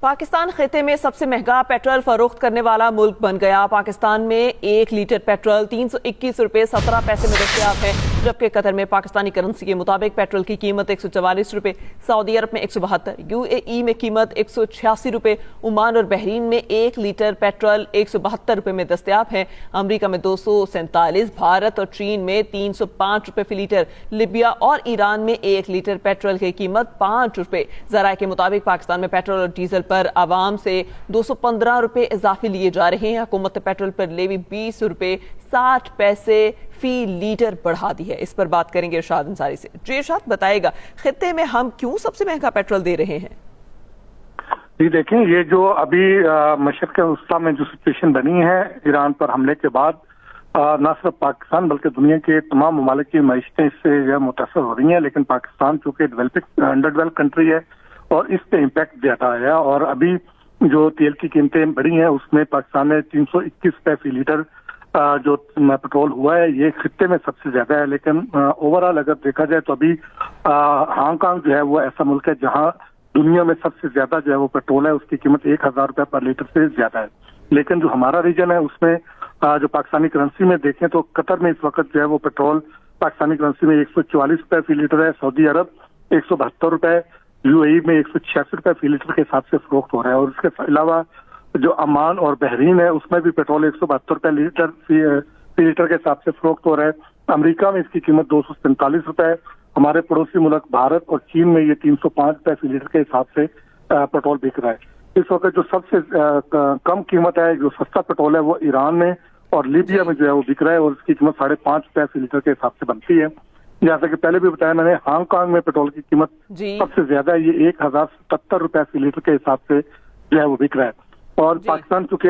पाकिस्तान खिते में सबसे महंगा पेट्रोल फरोख्त करने वाला मुल्क बन गया। पाकिस्तान में 1 लीटर पेट्रोल 321 रुपए 17 पैसे में दस्तयाब है, जबकि कतर में पाकिस्तानी करेंसी के मुताबिक पेट्रोल की कीमत 144 रुपए, सऊदी अरब में 172, यूएई में कीमत 186 रुपए, ओमान और बहरीन में 1 लीटर पेट्रोल 172 रुपए में दस्तयाब है। अमरीका में 247, भारत और चीन में 305 रुपए फी लीटर, लिबिया और ईरान में 1 लीटर पेट्रोल की कीमत 5 रुपए। जराये के मुताबिक पाकिस्तान में पेट्रोल और डीजल पर आवाम से 215 रुपए इजाफी लिए जा रहे हैं। हुकूमत ने पेट्रोल पर लेवी 20 रुपए 60 पैसे फी लीटर बढ़ा दी है। इस पर बात करेंगे इरशाद अंसारी से। जी इरशाद, बताएगा खित्ते में हम क्यों सबसे महंगा पेट्रोल दे रहे हैं? जी देखें, ये जो अभी मशरक़ वस्ता में जो सिचुएशन बनी है ईरान पर हमले के बाद, न सिर्फ पाकिस्तान बल्कि दुनिया के तमाम ममालिक की मईशतें इससे मुतासर हो रही हैं, लेकिन पाकिस्तान चूंकि अंडर डेवलप कंट्री है और इस पे इम्पैक्ट ज्यादा है। और अभी जो तेल की कीमतें बढ़ी हैं उसमें पाकिस्तान में 321 रुपए फी लीटर जो पेट्रोल हुआ है, ये खित्ते में सबसे ज्यादा है। लेकिन ओवरऑल अगर देखा जाए तो अभी हांगकांग जो है वो ऐसा मुल्क है जहां दुनिया में सबसे ज्यादा जो है वो पेट्रोल है, उसकी कीमत 1000 रुपए पर लीटर से ज्यादा है। लेकिन जो हमारा रीजन है उसमें जो पाकिस्तानी करेंसी में देखें तो कतर में इस वक्त जो है वो पेट्रोल पाकिस्तानी करेंसी में 144 रुपए फी लीटर है, सऊदी अरब 172 रुपए, यूएई में 186 रुपए फी लीटर के हिसाब से फरोख्त हो रहा है। और इसके अलावा जो अमान और बहरीन है उसमें भी पेट्रोल 172 रुपए लीटर फी लीटर के हिसाब से फरोख्त हो रहा है। अमेरिका में इसकी कीमत 247 रुपए, हमारे पड़ोसी मुल्क भारत और चीन में ये 305 रुपए फी लीटर के हिसाब से पेट्रोल बिक रहा है। इस वक्त जो सबसे कम कीमत है, जो सस्ता पेट्रोल है, वो ईरान में और लीबिया में जो है वो बिक रहा है और इसकी कीमत 5.5 रुपए फी लीटर के हिसाब से बनती है। जैसा कि पहले भी बताया मैंने, हांगकांग में पेट्रोल की कीमत सबसे ज्यादा है, ये 1077 रुपए फी लीटर के हिसाब से जो है वो बिक रहा है। और पाकिस्तान चूंकि